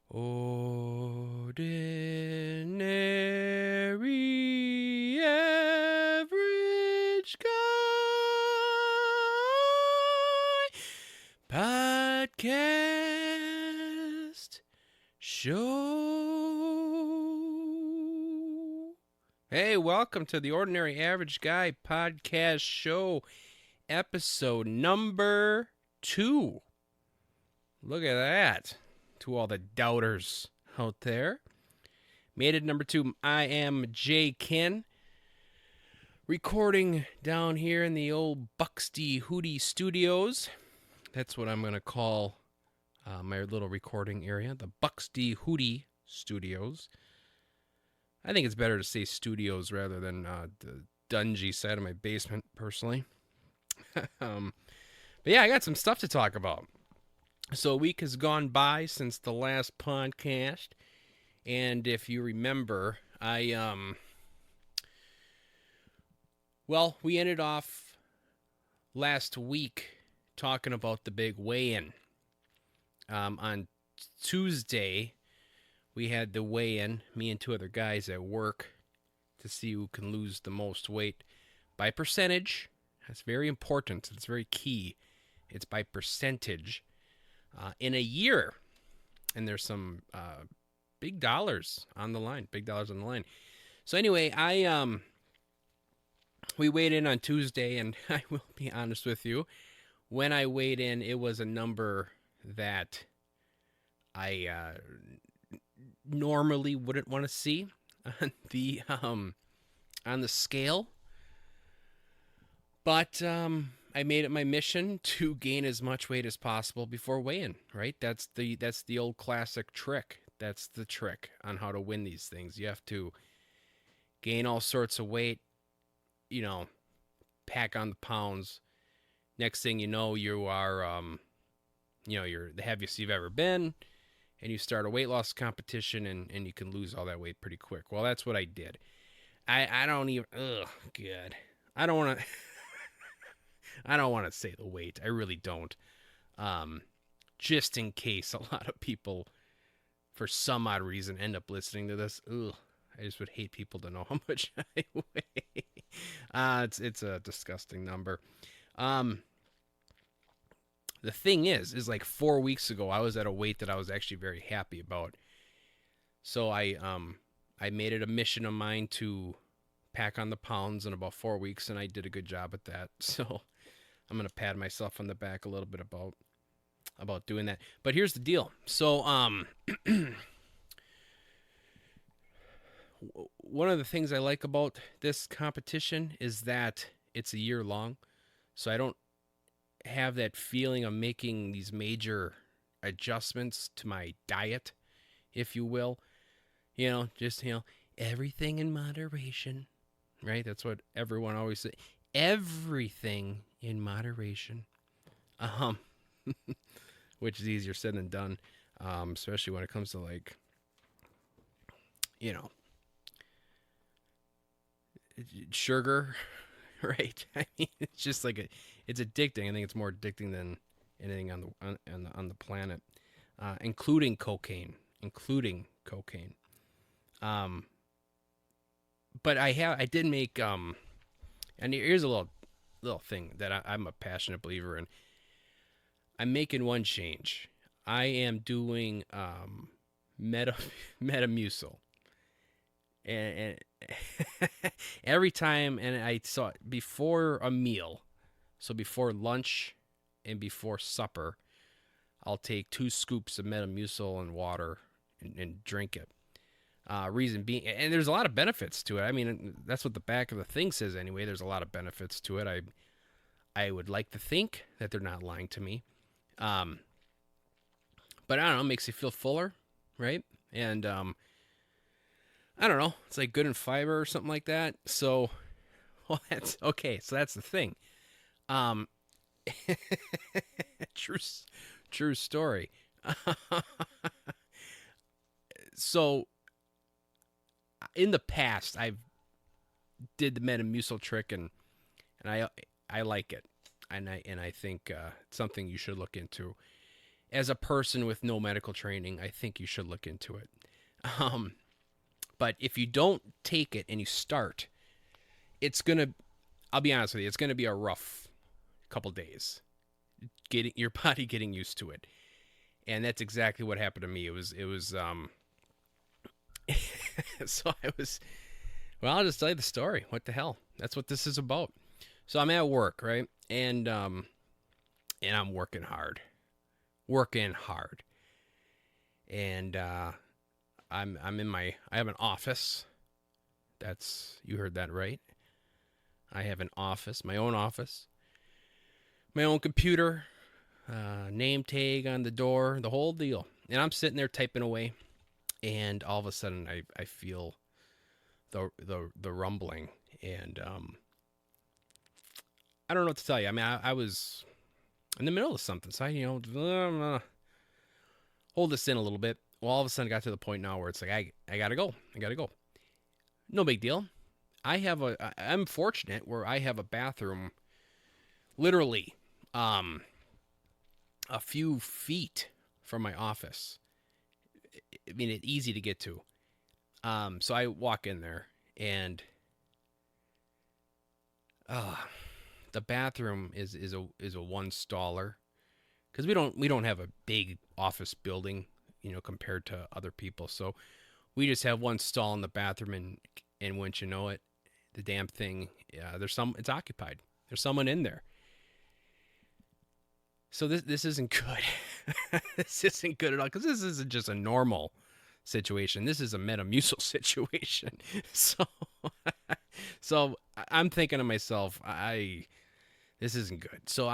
Ordinary average guy podcast show. Hey, welcome to the Ordinary Average Guy podcast show, episode number 2. Look at that. To all the doubters out there. Made it number 2. I am Jay Kin. Recording down here in the old Buxty Hootie Studios. That's what I'm going to call my little recording area. The Buxty Hootie Studios. I think it's better to say studios rather than the dungy side of my basement, personally. But yeah, I got some stuff to talk about. So a week has gone by since the last podcast, and if you remember, we ended off last week talking about the big weigh-in. On Tuesday, we had the weigh-in, me and 2 other guys at work, to see who can lose the most weight by percentage. That's very important. It's very key. It's by percentage. In a year, and there's some big dollars on the line. So anyway, we weighed in on Tuesday, and I will be honest with you, when I weighed in, it was a number that I normally wouldn't want to see on the scale, but I made it my mission to gain as much weight as possible before weigh-in, right? That's the old classic trick. That's the trick on how to win these things. You have to gain all sorts of weight, pack on the pounds. Next thing you know, you are, you're the heaviest you've ever been, and you start a weight loss competition, and you can lose all that weight pretty quick. Well, that's what I did. I don't even, good. I don't want to... I don't want to say the weight. I really don't. Just in case a lot of people, for some odd reason, end up listening to this. Ugh, I just would hate people to know how much I weigh. It's a disgusting number. The thing is like 4 weeks ago, I was at a weight that I was actually very happy about. So I made it a mission of mine to pack on the pounds in about 4 weeks, and I did a good job at that. So I'm going to pat myself on the back a little bit about doing that. But here's the deal. So one of the things I like about this competition is that it's a year long. So I don't have that feeling of making these major adjustments to my diet, if you will. Everything in moderation, right? That's what everyone always says. Everything in moderation, which is easier said than done, especially when it comes to sugar, right? I mean, it's just it's addicting. I think it's more addicting than anything on the planet, including cocaine. But I did make and here's a little thing that I'm a passionate believer in. I'm making one change. I am doing Metamucil, and every time, and I saw it before a meal, so before lunch and before supper, I'll take 2 scoops of Metamucil and water and drink it. Reason being, and there's a lot of benefits to it. I mean, that's what the back of the thing says anyway. There's a lot of benefits to it. I would like to think that they're not lying to me. But I don't know, it makes you feel fuller, right? And I don't know, it's like good in fiber or something like that. So, well, that's okay. So that's the thing. True story. So in the past, I've did the Metamucil trick, and I like it, and I think it's something you should look into. as a person with no medical training, I think you should look into it. Um, but if you don't take it and you start, it's gonna. I'll be honest with you, it's gonna be a rough couple days getting your body getting used to it, and that's exactly what happened to me. It was. So I was. Well, I'll just tell you the story. What the hell? That's what this is about. So I'm at work, right, and I'm working hard, and I'm in my. I have an office. That's you heard that right. I have an office, my own office, my own computer, name tag on the door, the whole deal. And I'm sitting there typing away, and all of a sudden I feel the rumbling, and I don't know what to tell you. I mean, I was in the middle of something, so I'm gonna hold this in a little bit. Well, all of a sudden, I got to the point now where it's like I gotta go. I gotta go. No big deal. I'm fortunate where I have a bathroom literally a few feet from my office. I mean, it's easy to get to. So I walk in there, and uh, the bathroom is a one staller because we don't have a big office building, compared to other people. So we just have one stall in the bathroom, and once you know it, the damn thing, it's occupied. There's someone in there. So this isn't good. This isn't good at all because this isn't just a normal situation. This is a Metamucil situation. So so I'm thinking to myself, this isn't good. So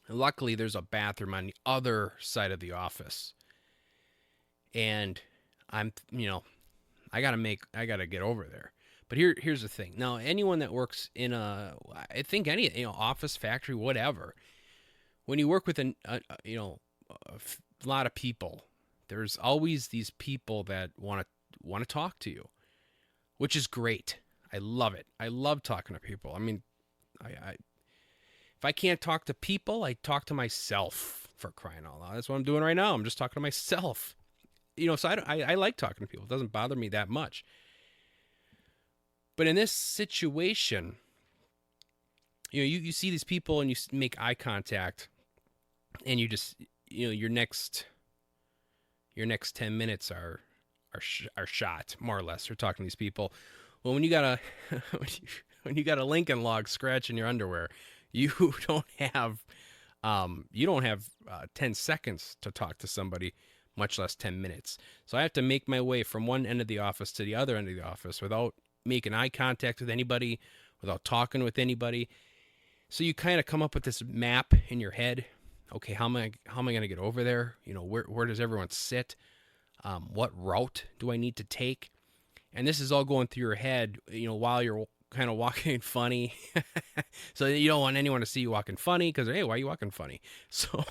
luckily there's a bathroom on the other side of the office, and I gotta get over there. But here's the thing. Now, anyone that works in I think any office, factory, whatever, when you work with a lot of people, there's always these people that want to talk to you, which is great. I love it. I love talking to people. I mean, I if I can't talk to people, I talk to myself, for crying out loud. That's what I'm doing right now. I'm just talking to myself. So I like talking to people. It doesn't bother me that much. But in this situation, you see these people and you make eye contact, and you just, your next 10 minutes are shot, more or less. You're talking to these people. Well, when you got a when you got a Lincoln log scratch in your underwear, you don't have 10 seconds to talk to somebody, much less 10 minutes. So I have to make my way from one end of the office to the other end of the office without making eye contact with anybody, without talking with anybody. So you kind of come up with this map in your head. Okay, how am I going to get over there? Where does everyone sit? What route do I need to take? And this is all going through your head, while you're kind of walking funny. So you don't want anyone to see you walking funny because, hey, why are you walking funny? So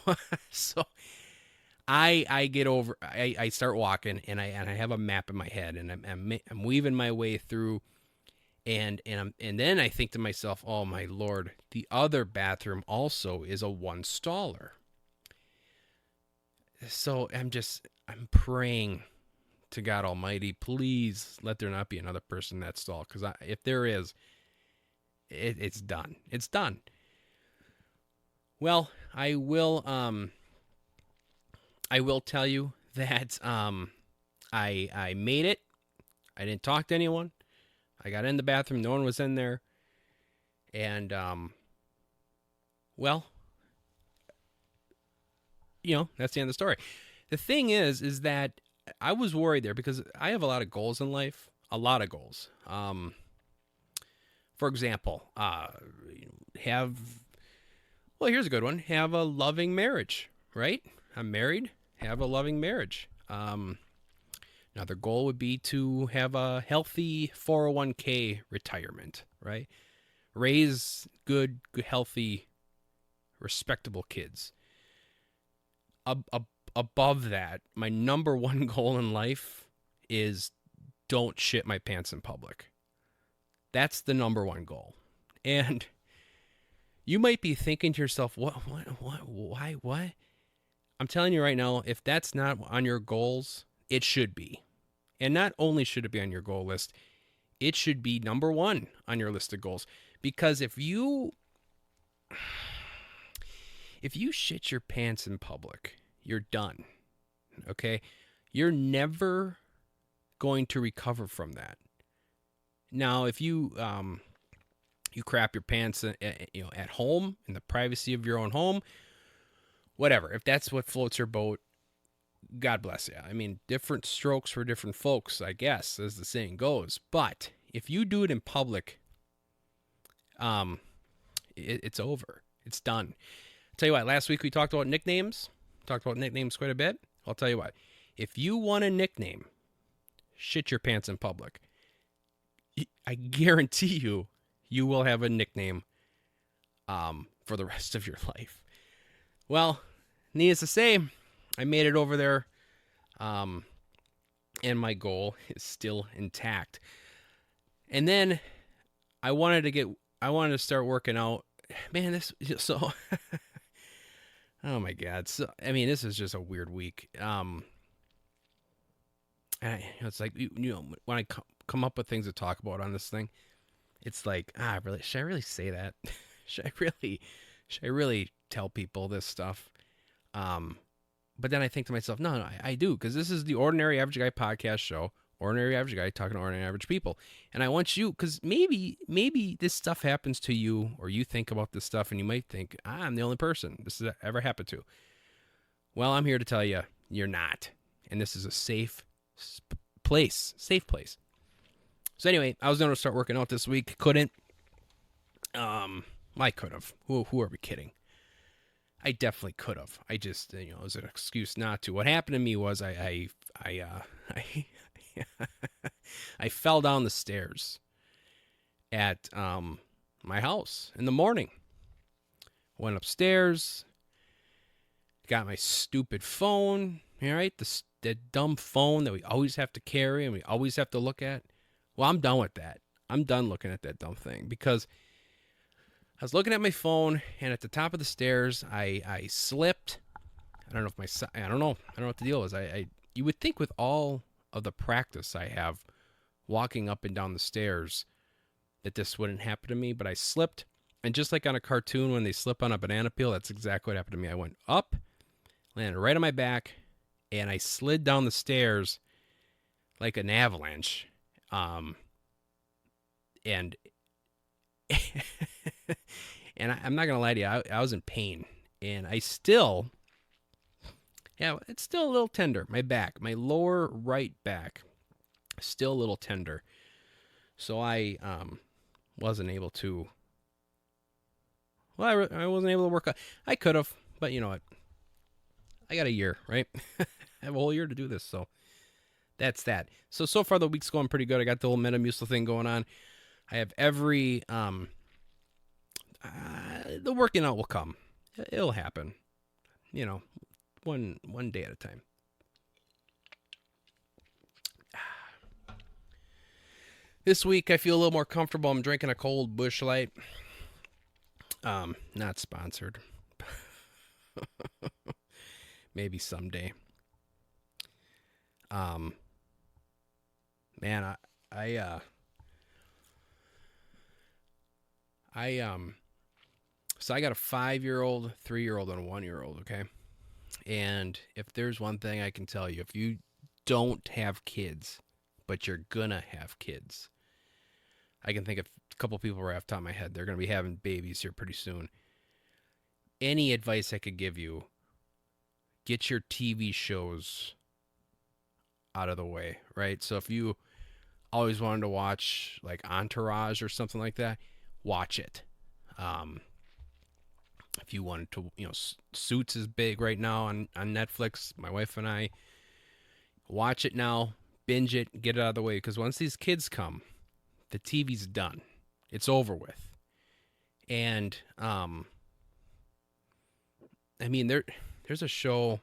I get over. I start walking, and I have a map in my head, and I'm weaving my way through, and then I think to myself, oh my Lord, the other bathroom also is a one staller. So I'm praying to God Almighty, please let there not be another person in that stall, because if there is, it's done. It's done. Well, I will tell you that I made it. I didn't talk to anyone. I got in the bathroom. No one was in there. And, well, that's the end of the story. The thing is that I was worried there because I have a lot of goals in life. A lot of goals. For example, here's a good one. Have a loving marriage, right? I'm married. Have a loving marriage. Another goal would be to have a healthy 401k retirement, right? Raise good, healthy, respectable kids. Above that, my number one goal in life is don't shit my pants in public. That's the number one goal. And, You might be thinking to yourself, why, what? I'm telling you right now, if that's not on your goals, it should be. And not only should it be on your goal list, it should be number one on your list of goals. Because if you shit your pants in public, you're done. Okay? You're never going to recover from that. Now, if you you crap your pants at home in the privacy of your own home, whatever. If that's what floats your boat, God bless you. I mean, different strokes for different folks, I guess, as the saying goes. But if you do it in public, it's over. It's done. I'll tell you what, last week we talked about nicknames. Talked about nicknames quite a bit. I'll tell you what, if you want a nickname, shit your pants in public. I guarantee you, you will have a nickname for the rest of your life. Well, needless to say, I made it over there, and my goal is still intact. And then I wanted to start working out. Man, oh my God. So, I mean, this is just a weird week. It's like, when I come up with things to talk about on this thing, it's like, should I really say that? should I really tell people this stuff? But then I think to myself, no, I do, because this is the Ordinary Average Guy podcast show. Ordinary Average Guy talking to ordinary average people. And I want you, because maybe this stuff happens to you, or you think about this stuff and you might think, I'm the only person this has ever happened to. Well, I'm here to tell you, you're not. And this is a safe place. So anyway, I was going to start working out this week. Couldn't. I could have. Who are we kidding? I definitely could have. I just, it was an excuse not to. What happened to me was I fell down the stairs at my house in the morning. Went upstairs, got my stupid phone, all right, the dumb phone that we always have to carry and we always have to look at. Well, I'm done with that. I'm done looking at that dumb thing, because I was looking at my phone, and at the top of the stairs, I slipped. I don't know what the deal is. You would think with all of the practice I have walking up and down the stairs that this wouldn't happen to me, but I slipped. And just like on a cartoon when they slip on a banana peel, that's exactly what happened to me. I went up, landed right on my back, and I slid down the stairs like an avalanche. And and I'm not going to lie to you, I was in pain. And it's still a little tender. My back, my lower right back, still a little tender. So I wasn't able to, I wasn't able to work out. I could have, but you know what? I got a year, right? I have a whole year to do this, so that's that. So far the week's going pretty good. I got the whole Metamucil thing going on. I have every, the working out will come. It'll happen. One day at a time. This week I feel a little more comfortable. I'm drinking a cold Busch Light. Not sponsored. Maybe someday. Man, so I got a 5-year-old, 3-year-old, and a 1-year-old, okay? And if there's one thing I can tell you, if you don't have kids, but you're gonna have kids, I can think of a couple people right off the top of my head. They're gonna be having babies here pretty soon. Any advice I could give you, get your TV shows out of the way, right? So if you always wanted to watch like Entourage or something like that, watch it. If you wanted to, Suits is big right now on Netflix. My wife and I watch it now, binge it, get it out of the way. Because once these kids come, the TV's done. It's over with. And, there's a show,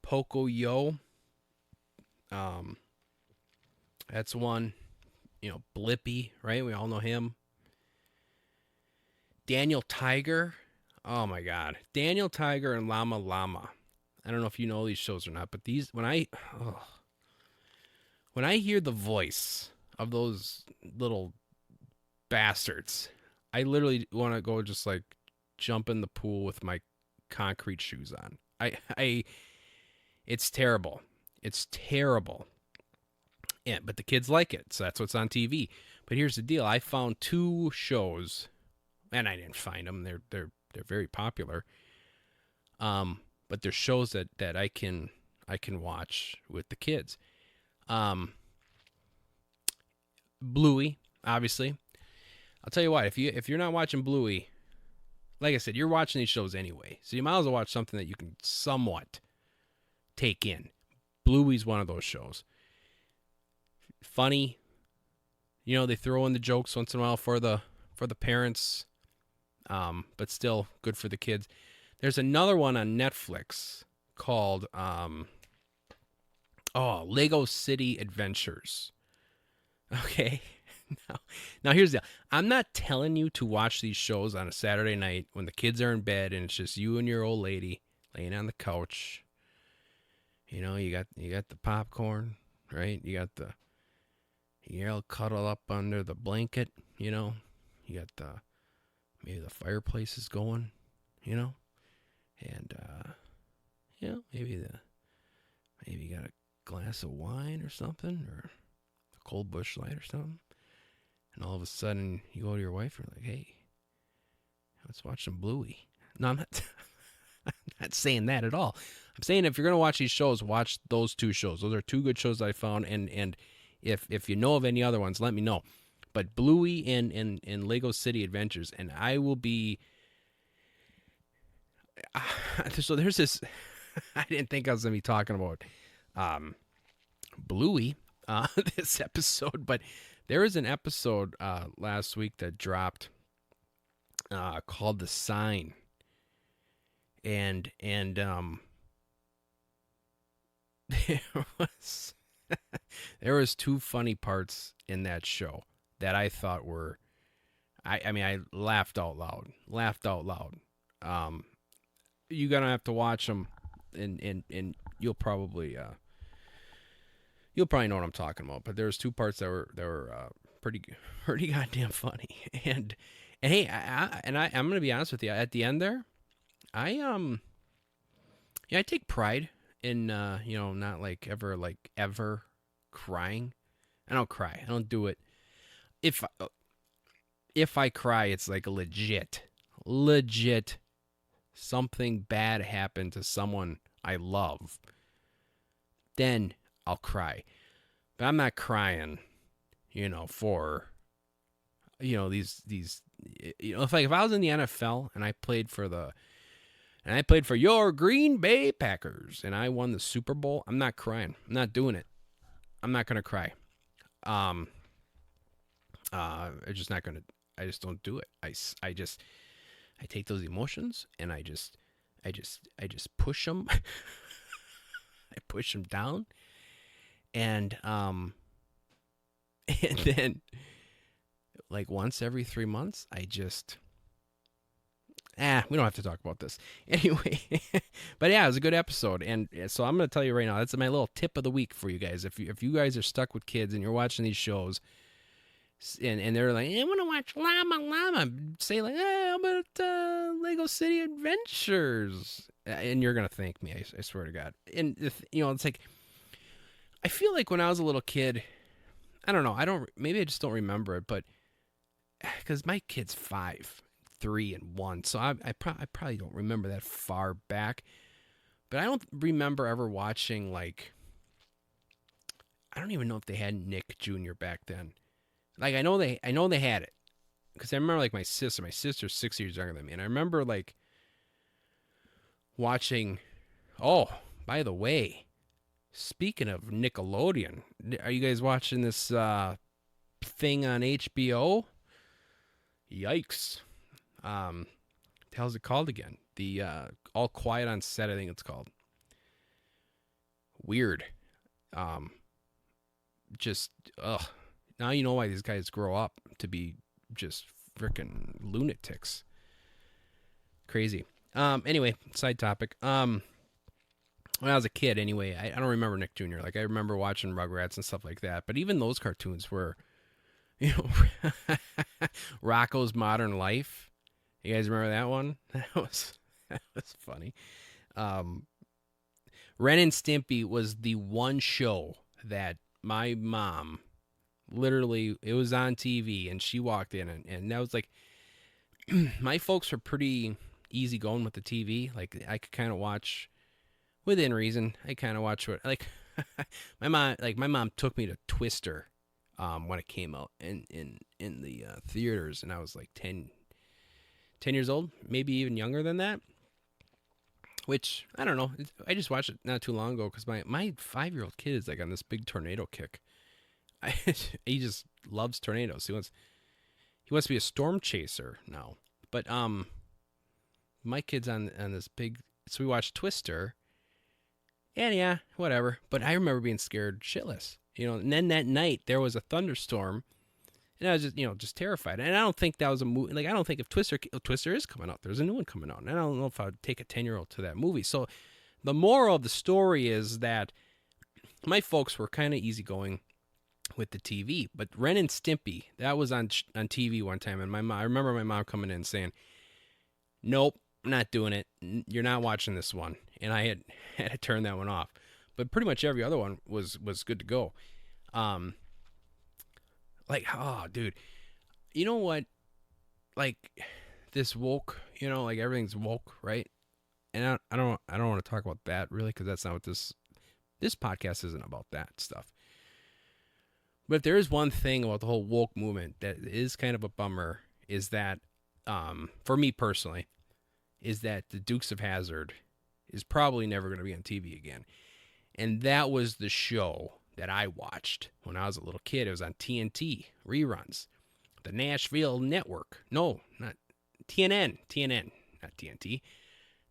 Pocoyo. That's one, Blippy, right? We all know him. Daniel Tiger. Oh my God, Daniel Tiger and Llama Llama. I don't know if you know these shows or not, but these when I hear the voice of those little bastards, I literally want to go just like jump in the pool with my concrete shoes on. It's terrible. It's terrible. Yeah, but the kids like it, so that's what's on TV. But here's the deal: I found two shows, and I didn't find them. They're very popular. But they're shows that I can watch with the kids. Um, Bluey, obviously. I'll tell you what, if you're not watching Bluey, like I said, you're watching these shows anyway, so you might as well watch something that you can somewhat take in. Bluey's one of those shows. Funny, they throw in the jokes once in a while for the parents, but still good for the kids. There's another one on Netflix called Lego City Adventures. Okay. Now here's the deal. I'm not telling you to watch these shows on a Saturday night when the kids are in bed and it's just you and your old lady laying on the couch. You got the popcorn, right? You're all cuddled up under the blanket, You got maybe the fireplace is going, and maybe you got a glass of wine or something, or a cold Busch Light or something. And all of a sudden, you go to your wife and you're like, hey, let's watch some Bluey. No, I'm not, I'm not saying that at all. I'm saying if you're going to watch these shows, watch those two shows. Those are two good shows I found. And if you know of any other ones, let me know. But Bluey and Lego City Adventures, and I will be... So there's this... I didn't think I was going to be talking about Bluey this episode, but... There was an episode last week that dropped called The Sign. And there was two funny parts in that show that I thought were I laughed out loud. You're going to have to watch them and you'll probably know what I'm talking about, but there was two parts that were pretty goddamn funny. And hey, I'm gonna be honest with you. At the end there, I take pride in not ever crying. I don't cry. I don't do it. If I cry, it's like a legit something bad happened to someone I love. Then I'll cry. But I'm not crying, for, these, if I was in the NFL and I played for your Green Bay Packers and I won the Super Bowl, I'm not crying. I'm not doing it. I'm not going to cry. I'm just not going to, I just don't do it. I take those emotions and I just push them. I push them down. And then like once every 3 months, we don't have to talk about this. Anyway, but yeah, it was a good episode. And so I'm going to tell you right now, that's my little tip of the week for you guys. If you guys are stuck with kids and you're watching these shows and they're like, I want to watch Llama Llama, say like, how about Lego City Adventures? And you're going to thank me. I swear to God. And it's like, I feel like when I was a little kid, I don't know. Maybe I just don't remember it, but because my kid's 5, 3, and 1, so I probably don't remember that far back. But I don't remember ever watching I don't even know if they had Nick Jr. back then. Like I know they had it because I remember my sister. My sister's 6 years younger than me, and I remember watching. Oh, by the way. Speaking of Nickelodeon, are you guys watching this thing on HBO? Yikes. What the hell's it called again? The All Quiet on Set, I think it's called. Weird. Just, now you know why these guys grow up to be just freaking lunatics. Crazy. Anyway, side topic. When I was a kid, anyway, I don't remember Nick Jr. Like I remember watching Rugrats and stuff like that. But even those cartoons were, you know, Rocco's Modern Life. You guys remember that one? That was funny. Um, Ren and Stimpy was the one show that my mom literally it was on TV and she walked in and that was like my folks were pretty easy going with the TV. Like I could kind of watch within reason. I kind of watch what like my mom took me to Twister when it came out in the theaters and I was like 10 years old, maybe even younger than that. Which I don't know. I just watched it not too long ago because my 5-year-old kid is like on this big tornado kick. He just loves tornadoes. He wants to be a storm chaser now. But my kid's on this big. So we watched Twister, and yeah, whatever. But I remember being scared shitless, And then that night there was a thunderstorm, and I was just terrified. And I don't think that was a movie. Like I don't think if Twister is coming out, there's a new one coming out, and I don't know if I would take a 10-year-old to that movie. So the moral of the story is that my folks were kind of easygoing with the TV, but Ren and Stimpy that was on TV one time, and I remember my mom coming in and saying, "Nope, I'm not doing it. You're not watching this one," and I had to turn that one off. But pretty much every other one was good to go. Like, oh, dude, you know what? Like this woke, like everything's woke, right? And I don't want to talk about that really because that's not what this podcast isn't about that stuff. But if there is one thing about the whole woke movement that is kind of a bummer is that, for me personally, is that the Dukes of Hazzard is probably never going to be on TV again. And that was the show that I watched when I was a little kid. It was on TNT, reruns. The Nashville Network. No, not TNN. TNN, not TNT.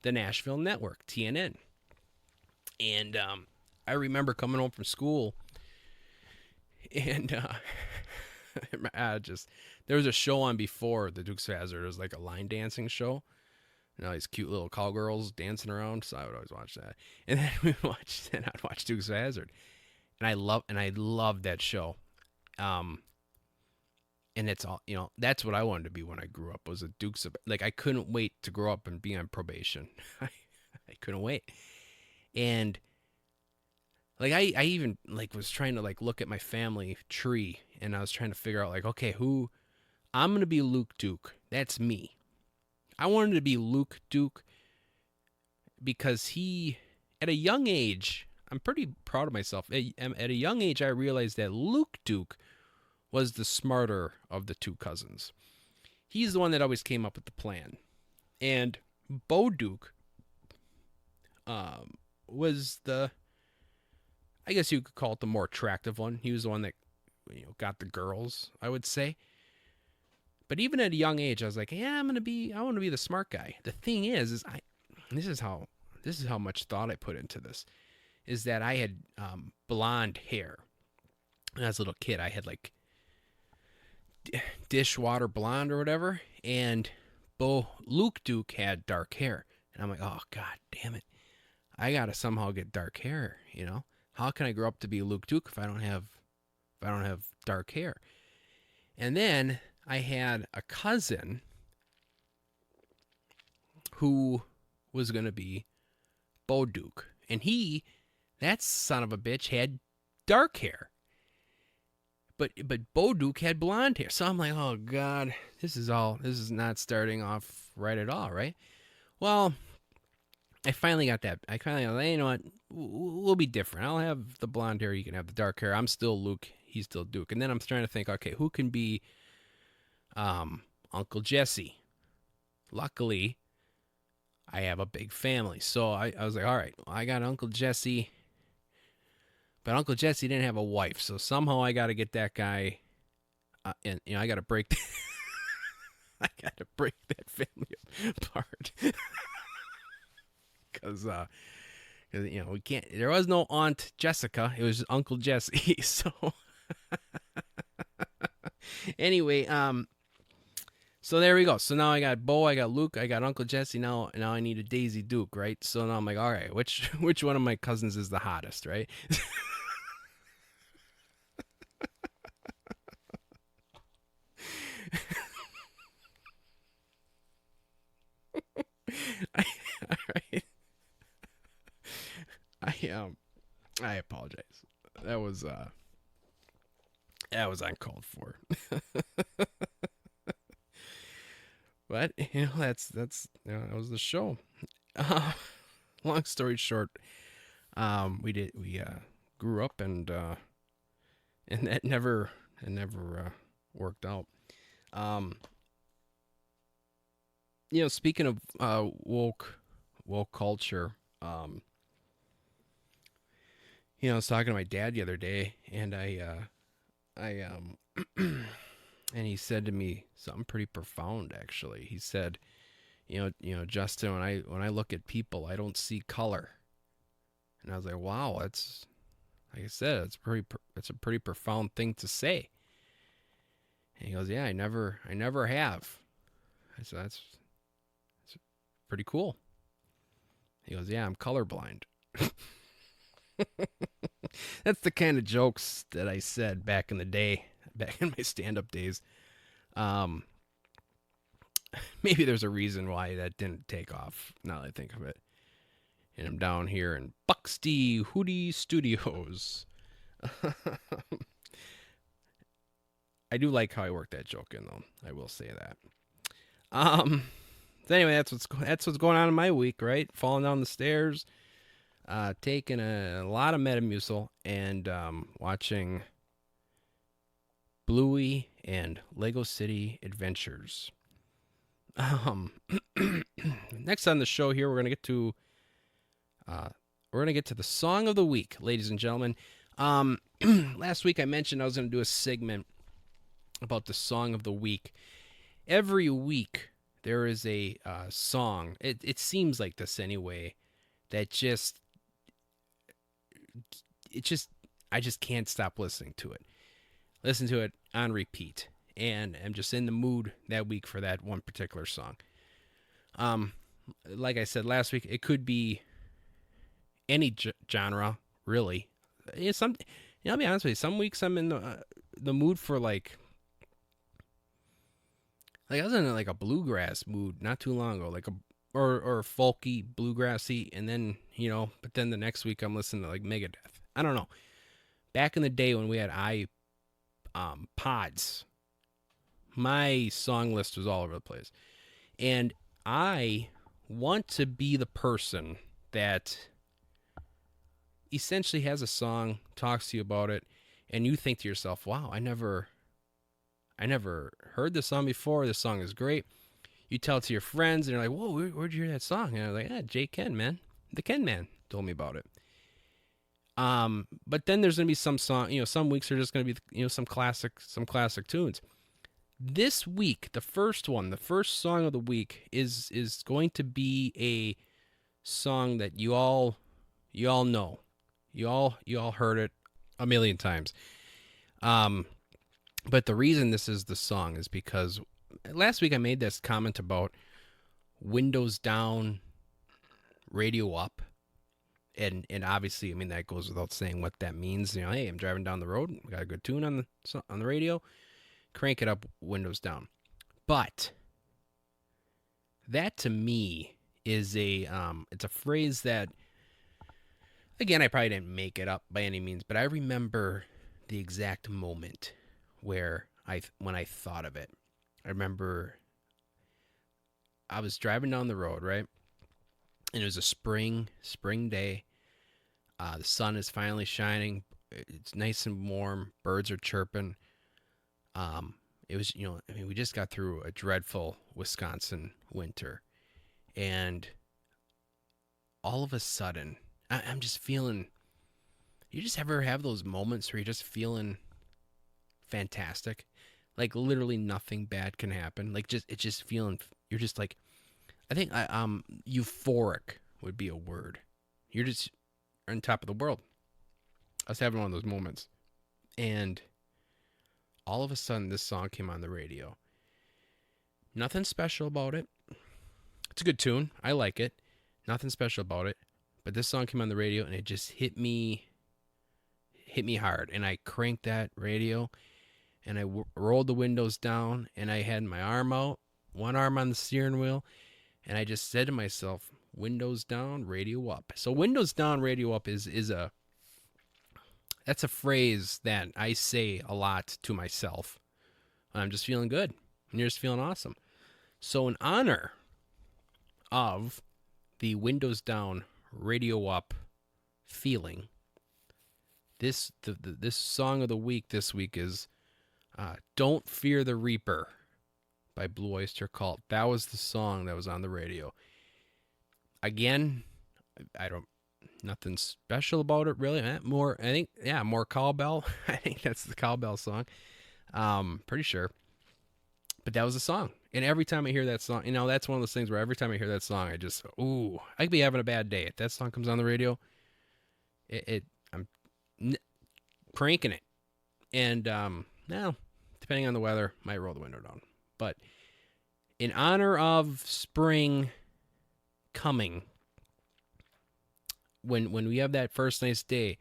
The Nashville Network, TNN. And I remember coming home from school and there was a show on before the Dukes of Hazzard. It was like a line dancing show. These cute little cowgirls dancing around. So I would always watch that. And then I'd watch Dukes of Hazzard. And I love that show. And it's all, that's what I wanted to be when I grew up was a Dukes of, like, I couldn't wait to grow up and be on probation. I couldn't wait. And like, I even like was trying to like look at my family tree and I was trying to figure out like, okay, I'm going to be Luke Duke. That's me. I wanted to be Luke Duke because at a young age, I'm pretty proud of myself. At a young age, I realized that Luke Duke was the smarter of the two cousins. He's the one that always came up with the plan. And Bo Duke was I guess you could call it the more attractive one. He was the one that got the girls, I would say. But even at a young age, I was like, yeah, I want to be the smart guy. The thing is this is how much thought I put into this, is that I had blonde hair. And as a little kid, I had like dishwater blonde or whatever, and Luke Duke had dark hair. And I'm like, oh, God damn it. I got to somehow get dark hair, How can I grow up to be Luke Duke if I don't have dark hair? And then I had a cousin who was going to be Bo Duke. And that son of a bitch, had dark hair. But Bo Duke had blonde hair. So I'm like, oh, God, this is not starting off right at all, right? Well, I finally got that. I finally got, you know what, we'll be different. I'll have the blonde hair, you can have the dark hair. I'm still Luke, he's still Duke. And then I'm trying to think, okay, who can be Uncle Jesse? Luckily, I have a big family. So I was like, all right, I got Uncle Jesse. But Uncle Jesse didn't have a wife. So somehow I got to get that guy. And, I got to break I got to break that family apart. Because, we can't, there was no Aunt Jessica. It was Uncle Jesse. So, anyway, So there we go. So now I got Bo, I got Luke, I got Uncle Jesse. Now I need a Daisy Duke, right? So now I'm like, all right, which one of my cousins is the hottest, right? I, all right. I I apologize. That was uh that was uncalled for. But that's that was the show. Uh, long story short, we grew up and that never worked out. Um, speaking of woke culture, I was talking to my dad the other day, and I and he said to me something pretty profound. Actually, he said, Justin, when I look at people, I don't see color. And I was like, wow, that's like I said, it's a pretty profound thing to say. And he goes, yeah, I never have. I said, that's pretty cool. He goes, yeah, I'm colorblind. That's the kind of jokes that I said back in the day, back in my stand-up days. Um, Maybe there's a reason why that didn't take off. Now that I think of it, and I'm down here in Buxty Hootie Studios. I do like how I worked that joke in, though. I will say that. Um. So anyway, that's what's going on in my week, right? Falling down the stairs, taking a lot of Metamucil, and watching Bluey and Lego City Adventures. Um, Next on the show here, uh, we're gonna get to the song of the week, ladies and gentlemen. Last week I mentioned I was gonna do a segment about the song of the week. Every week there is a song. It seems like this anyway. That it just I just can't stop listening to it. Listen to it on repeat, and I'm just in the mood that week for that one particular song. Um, like I said last week, it could be any genre, really. I'll be honest with you. Some weeks I'm in the mood for like I was in like a bluegrass mood not too long ago, like a or folky bluegrassy, and then but then the next week I'm listening to like Megadeth. I don't know. Back in the day when we had pods, my song list was all over the place, and I want to be the person that essentially has a song, talks to you about it, and you think to yourself, "Wow, I never heard this song before. This song is great." You tell it to your friends, and they're like, "Whoa, where'd you hear that song?" And I was like, Jay Ken, man. The Ken Man told me about it. But then there's gonna be some song, some weeks are just gonna be, some classic tunes. This week, the first song of the week is going to be a song that you all know. You all heard it a million times. Um, but the reason this is the song is because last week I made this comment about windows down, radio up. And obviously, I mean, that goes without saying what that means. Hey, I'm driving down the road, got a good tune on the radio, crank it up, windows down. But that to me is it's a phrase that, again, I probably didn't make it up by any means, but I remember the exact moment when I thought of it. I remember I was driving down the road, right? And it was a spring day. The sun is finally shining. It's nice and warm. Birds are chirping. It was, I mean, we just got through a dreadful Wisconsin winter, and all of a sudden, I'm just feeling. You just ever have those moments where you're just feeling fantastic, like literally nothing bad can happen. Like it's just feeling. You're just like, I think euphoric would be a word. You're just on top of the world. I was having one of those moments, and all of a sudden this song came on the radio. Nothing special about it. It's a good tune. I like it. Nothing special about it. But this song came on the radio and it just hit me hard. And I cranked that radio and I rolled the windows down and I had my arm out, one arm on the steering wheel, and I just said to myself, windows down, radio up. So windows down, radio up is that's a phrase that I say a lot to myself. I'm just feeling good. And you're just feeling awesome. So in honor of the windows down, radio up feeling, this song of the week this week is Don't Fear the Reaper by Blue Oyster Cult. That was the song that was on the radio. Again, nothing special about it really. More cowbell. I think that's the cowbell song. Pretty sure. But that was the song. And every time I hear that song, that's one of those things where every time I hear that song, I just, I could be having a bad day. If that song comes on the radio, I'm cranking it. And, now, depending on the weather, might roll the window down. But in honor of spring coming, when we have that first nice day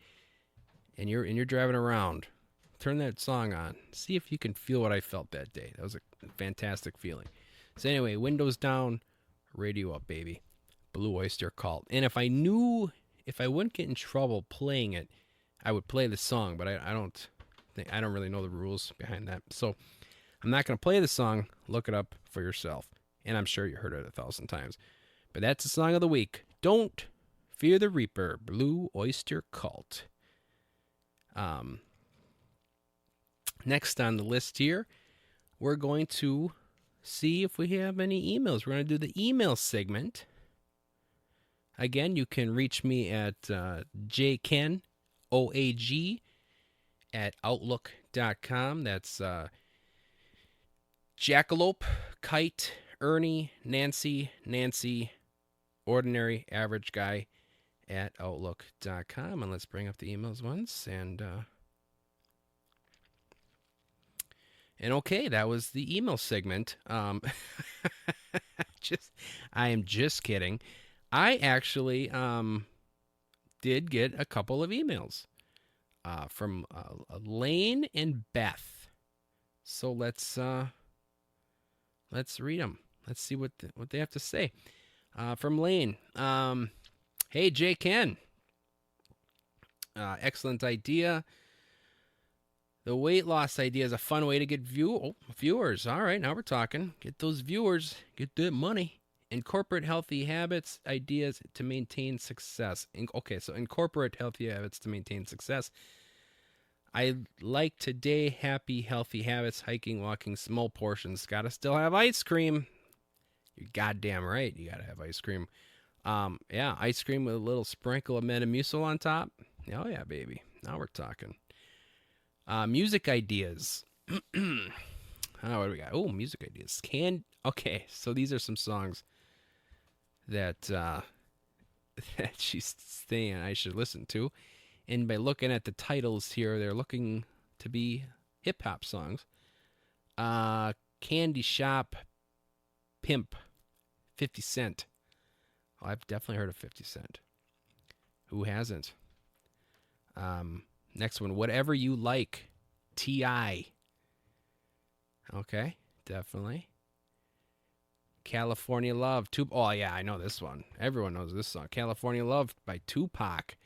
and you're driving around, turn that song on. See if you can feel what I felt that day. That was a fantastic feeling. So anyway, windows down, radio up, baby. Blue Oyster Cult. And if I wouldn't get in trouble playing it, I would play the song, but I don't really know the rules behind that. So I'm not going to play the song. Look it up for yourself. And I'm sure you heard it 1,000 times. But that's the song of the week. Don't Fear the Reaper, Blue Oyster Cult. Next on the list here, we're going to see if we have any emails. We're going to do the email segment. Again, you can reach me at jkenoag@outlook.com. That's Jackalope, Kite, Ernie, Nancy, Ordinary Average Guy at outlook.com. And let's bring up the emails once. And okay, that was the email segment. I am just kidding. I actually did get a couple of emails from Lane and Beth. So let's read them. Let's see what they have to say. From Lane. Hey, Jay Ken. Excellent idea. The weight loss idea is a fun way to get viewers. All right, now we're talking. Get those viewers. Get that money. Incorporate healthy habits, ideas to maintain success. Incorporate healthy habits to maintain success. I like today happy, healthy habits, hiking, walking, small portions. Gotta still have ice cream. You're goddamn right. You gotta have ice cream. Ice cream with a little sprinkle of Metamucil on top. Oh, yeah, baby. Now we're talking. Music ideas. What do we got? Oh, music ideas. So these are some songs that that she's saying I should listen to. And by looking at the titles here, they're looking to be hip-hop songs. Candy Shop Pimp, 50 Cent. Oh, I've definitely heard of 50 Cent. Who hasn't? Next one, Whatever You Like, T.I. Okay, definitely. California Love. Oh, yeah, I know this one. Everyone knows this song. California Love by Tupac.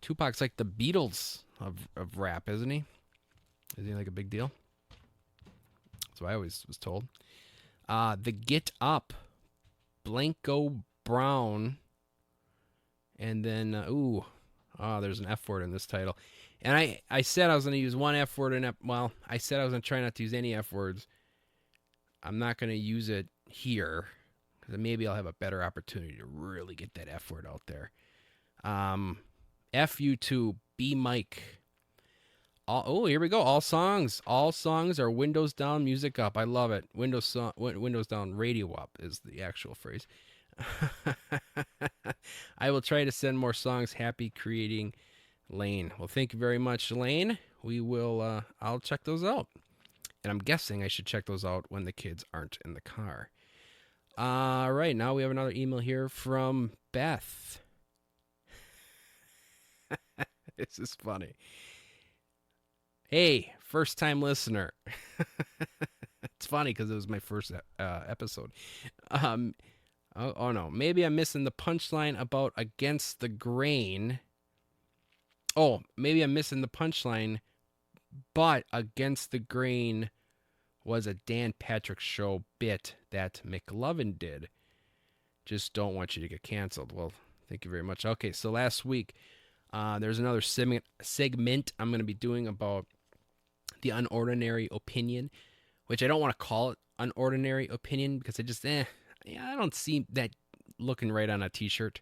Tupac's like the Beatles of rap, isn't he? Is he like a big deal? That's what I always was told. The Get Up, Blanco Brown. And then, there's an F word in this title. And I said I was going to use one F word I said I was going to try not to use any F words. I'm not going to use it here because maybe I'll have a better opportunity to really get that F word out there. FU2, B Mike. Here we go. All songs are windows down, music up. I love it. Windows down, radio up is the actual phrase. I will try to send more songs. Happy creating, Lane. Well, thank you very much, Lane. We will. I'll check those out. And I'm guessing I should check those out when the kids aren't in the car. All right, now we have another email here from Beth. This is funny. Hey, first time listener. It's funny because it was my first episode. Um, oh no, maybe I'm missing the punchline about against the grain. Oh, maybe I'm missing the punchline, but against the grain was a Dan Patrick Show bit that McLovin did. Just don't want you to get canceled. Well, thank you very much. Okay, so last week there's another segment I'm going to be doing about the unordinary opinion, which I don't want to call it unordinary opinion because I just, I don't see that looking right on a t-shirt.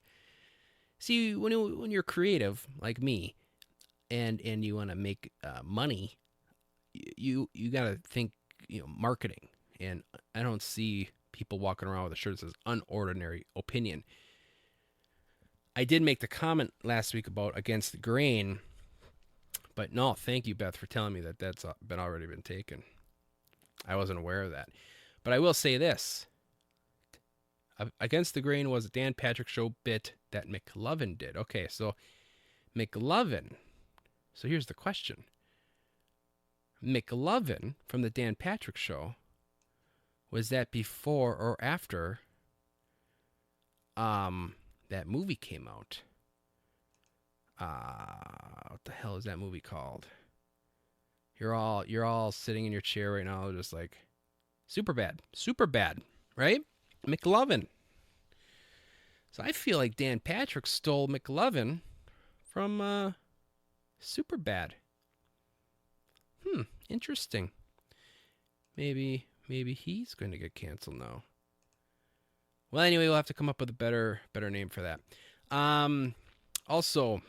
See, when you're creative like me and you want to make money, you got to think, marketing. And I don't see people walking around with a shirt that says unordinary opinion. I did make the comment last week about against the grain, but no, thank you, Beth, for telling me that that's already been taken. I wasn't aware of that. But I will say this. Against the Grain was a Dan Patrick Show bit that McLovin did. Okay, so McLovin. So here's the question. McLovin from the Dan Patrick Show, was that before or after that movie came out? What the hell is that movie called? You're all sitting in your chair right now, just like super bad, right? McLovin. So I feel like Dan Patrick stole McLovin from Superbad. Interesting. Maybe he's going to get canceled now. Well, anyway, we'll have to come up with a better name for that. Also,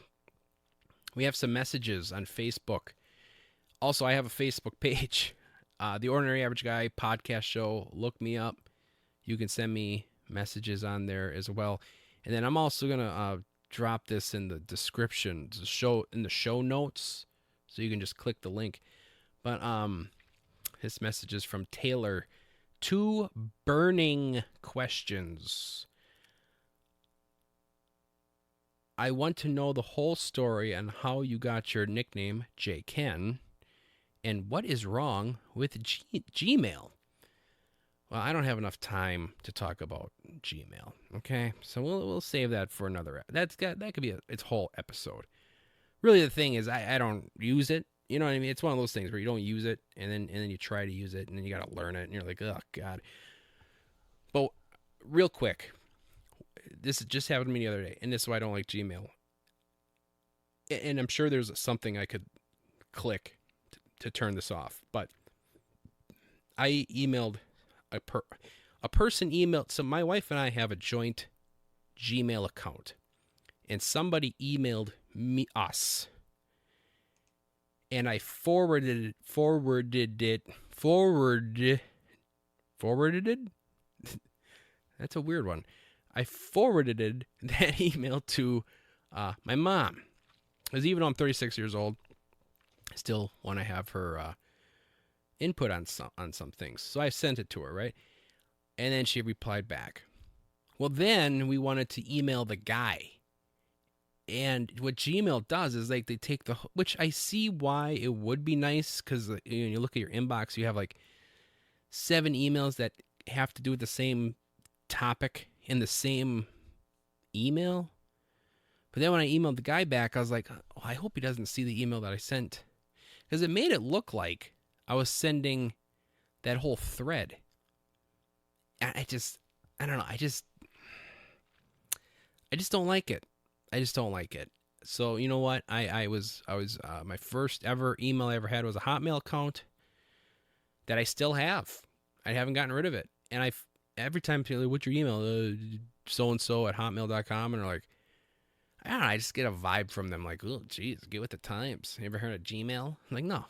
we have some messages on Facebook. Also, I have a Facebook page, The Ordinary Average Guy Podcast Show. Look me up. You can send me messages on there as well. And then I'm also going to drop this in the description, in the show notes, so you can just click the link. But this message is from Taylor. 2 burning questions. I want to know the whole story on how you got your nickname, J. Ken, and what is wrong with Gmail. Well, I don't have enough time to talk about Gmail. Okay, so we'll save that for another. That could be its whole episode. Really, the thing is, I don't use it. You know what I mean? It's one of those things where you don't use it, and then you try to use it, and then you got to learn it, and you're like, oh god. But real quick, this just happened to me the other day, and this is why I don't like Gmail. And I'm sure there's something I could click to turn this off, but I emailed a person emailed. So my wife and I have a joint Gmail account, and somebody emailed us, and I forwarded it. That's a weird one. I forwarded that email to my mom, because even though I'm 36 years old, I still want to have her input on some things. So I sent it to her, right? And then she replied back. Well, then we wanted to email the guy. And what Gmail does is like they take which I see why it would be nice, because you look at your inbox, you have like 7 emails that have to do with the same topic in the same email. But then when I emailed the guy back, I was like, oh, I hope he doesn't see the email that I sent, because it made it look like I was sending that whole thread. I don't know. I just don't like it. I just don't like it. So you know what? I was my first ever email I ever had was a Hotmail account that I still have. I haven't gotten rid of it. And every time people like, what's your email? So-and-so at hotmail.com. And they're like, I don't know. I just get a vibe from them like, oh, geez, get with the times. You ever heard of Gmail? I'm like, no.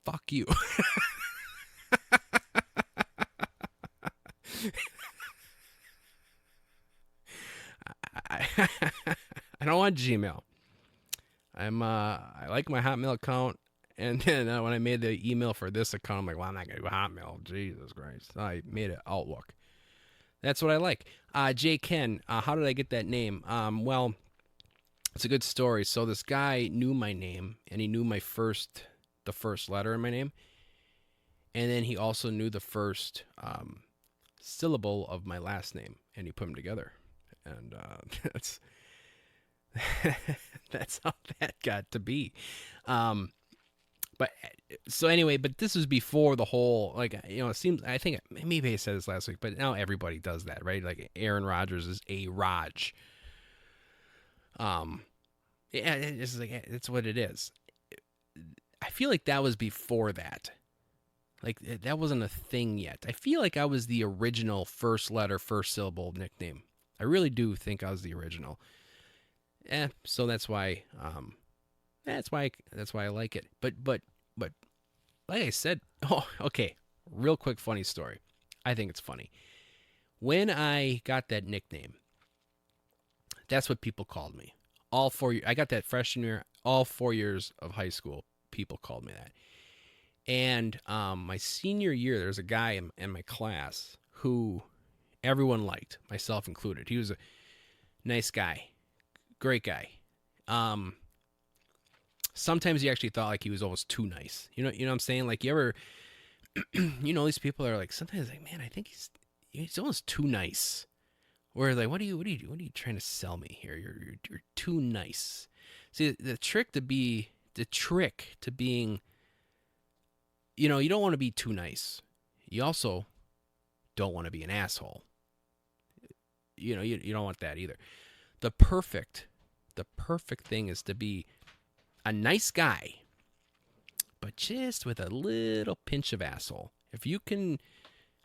Fuck you. I don't want Gmail. I like my Hotmail account, And then when I made the email for this account, I'm like, well, I'm not going to do Hotmail. Jesus Christ. So I made it Outlook. That's what I like. Jay Ken, how did I get that name? Well, it's a good story. So this guy knew my name, and he knew the first letter in my name. And then he also knew the first syllable of my last name, and he put them together. And that's how that got to be. But so anyway, but this was before the whole, like, it seems, I think maybe I said this last week, but now everybody does that, right? Like Aaron Rodgers is a Raj. Yeah, it's like, it's what it is. I feel like that was before that. Like, that wasn't a thing yet. I feel like I was the original first letter, first syllable nickname. I really do think I was the original. So that's why I like it. But like I said, okay, real quick funny story. I think it's funny. When I got that nickname, that's what people called me. All 4 years, I got that freshman year, all 4 years of high school, people called me that. And my senior year, there's a guy in my class who everyone liked, myself included. He was a nice guy, great guy. Sometimes you actually thought like he was almost too nice. You know what I'm saying? Like, you ever, these people are like, sometimes like, man, I think he's almost too nice. Where like, what are you trying to sell me here? You're too nice. See, the trick to being, you don't want to be too nice. You also don't want to be an asshole. You don't want that either. The perfect thing is to be a nice guy, but just with a little pinch of asshole. If you can,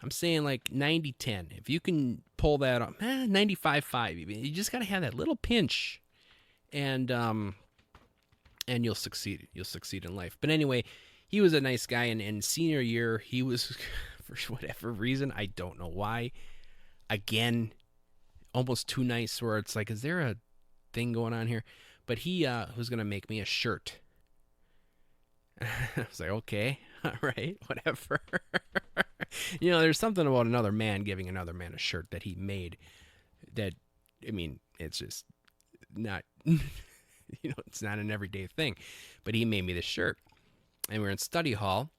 I'm saying like 90-10. If you can pull that off, 95-5 even. You just got to have that little pinch, and you'll succeed. You'll succeed in life. But anyway, he was a nice guy, and in senior year, he was, for whatever reason, I don't know why, again, almost too nice, where it's like, is there a thing going on here? But he was going to make me a shirt. I was like, okay, all right, whatever. There's something about another man giving another man a shirt that he made that, I mean, it's just not, it's not an everyday thing. But he made me this shirt. And we were in study hall,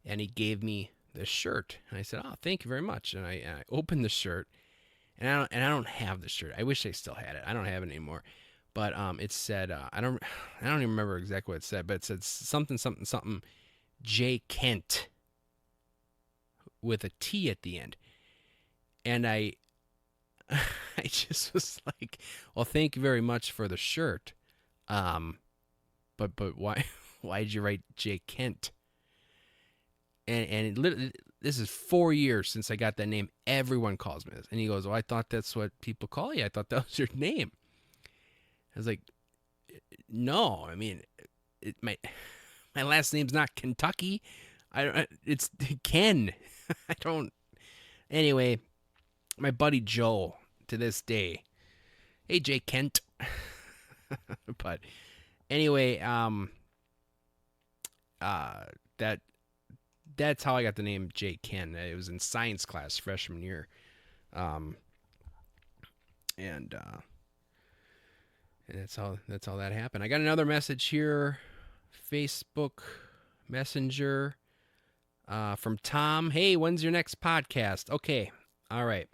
and he gave me this shirt. And I said, oh, thank you very much. And I opened the shirt, and I don't have the shirt. I wish I still had it. I don't have it anymore. But it said, I don't even remember exactly what it said, but it said something, J. Kent, with a T at the end. And I just was like, well, thank you very much for the shirt. But why'd you write J. Kent? And it literally, this is 4 years since I got that name. Everyone calls me this. And he goes, oh, I thought that's what people call you. I thought that was your name. I was like, no, I mean, my last name's not Kentucky. It's Ken. I don't. Anyway, my buddy Joe, to this day, hey Jay Kent. But anyway, that's how I got the name Jay Ken. It was in science class freshman year, and that's how that happened. I got another message here, Facebook Messenger, from Tom. Hey, when's your next podcast? Okay, all right.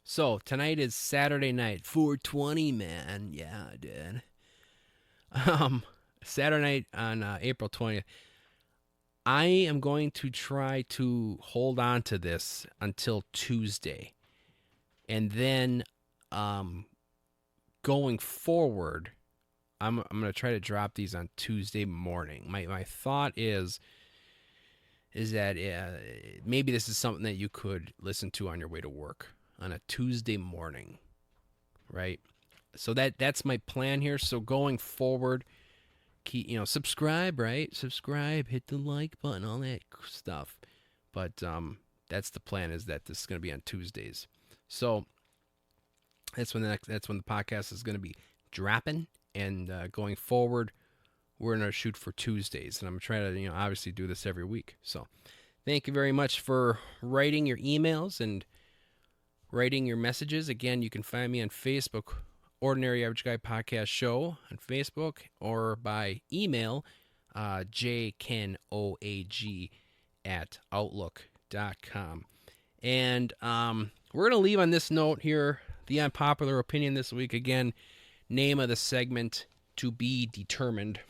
So tonight is Saturday night, 420, man. Yeah, I did. Saturday night on April 20th. I am going to try to hold on to this until Tuesday, and then going forward, I'm going to try to drop these on Tuesday morning. My thought is that maybe this is something that you could listen to on your way to work on a Tuesday morning, right? So that's my plan here. So going forward, subscribe, right? Subscribe, hit the like button, all that stuff. But that's the plan, is that this is going to be on Tuesdays. So that's when the podcast is going to be dropping, and going forward, we're going to shoot for Tuesdays. And I'm trying to, obviously do this every week. So thank you very much for writing your emails and writing your messages. Again, you can find me on Facebook, Ordinary Average Guy Podcast Show on Facebook, or by email, jkenoag@outlook.com. And we're going to leave on this note here, the unpopular opinion this week. Again, name of the segment, to be determined.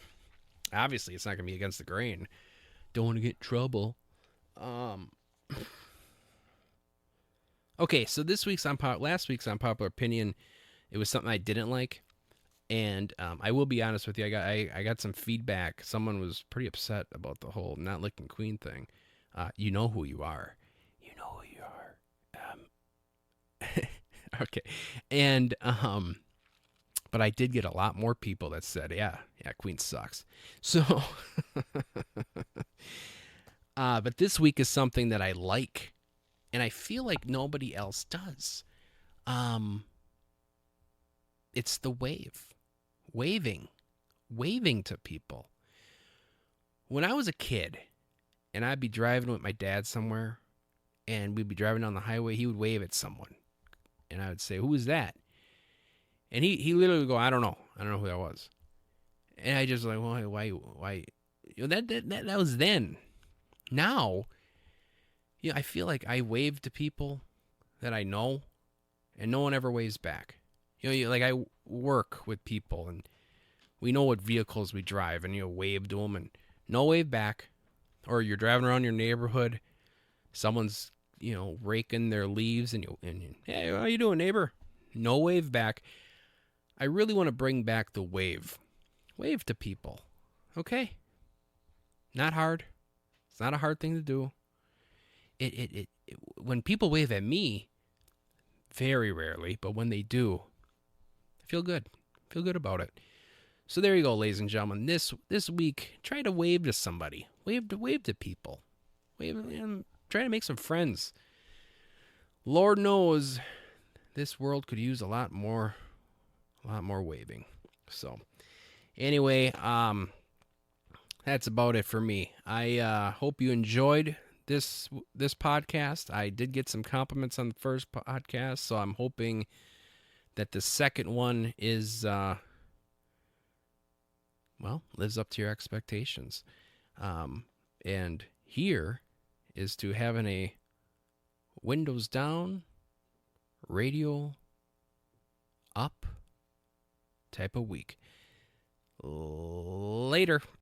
Obviously, it's not going to be against the grain. Don't want to get in trouble. Okay, so last week's unpopular opinion, it was something I didn't like. And I will be honest with you, I got some feedback. Someone was pretty upset about the whole not licking Queen thing. You know who you are. You know who you are. Okay. And but I did get a lot more people that said, yeah, Queen sucks. So but this week is something that I like, and I feel like nobody else does. It's the waving to people. When I was a kid and I'd be driving with my dad somewhere and we'd be driving down the highway, he would wave at someone and I would say, "Who is that?" And he literally would go, I don't know who that was." And I just like, well, why that was then. Now, I feel like I wave to people that I know and no one ever waves back. Like I work with people and we know what vehicles we drive, and wave to them and no wave back. Or you're driving around your neighborhood, someone's raking their leaves, and hey, how you doing, neighbor? No wave back. I really want to bring back the wave to people. Okay, not hard. It's not a hard thing to do. It when people wave at me, very rarely, but when they do, I feel good. Feel good about it. So there you go, ladies and gentlemen. This week, try to wave to somebody. Wave to people. Try to make some friends. Lord knows, this world could use a lot more waving. So, anyway, that's about it for me. I hope you enjoyed this podcast. I did get some compliments on the first podcast, so I'm hoping that the second one is lives up to your expectations. And here is to having a windows down, radio up type of week. Later.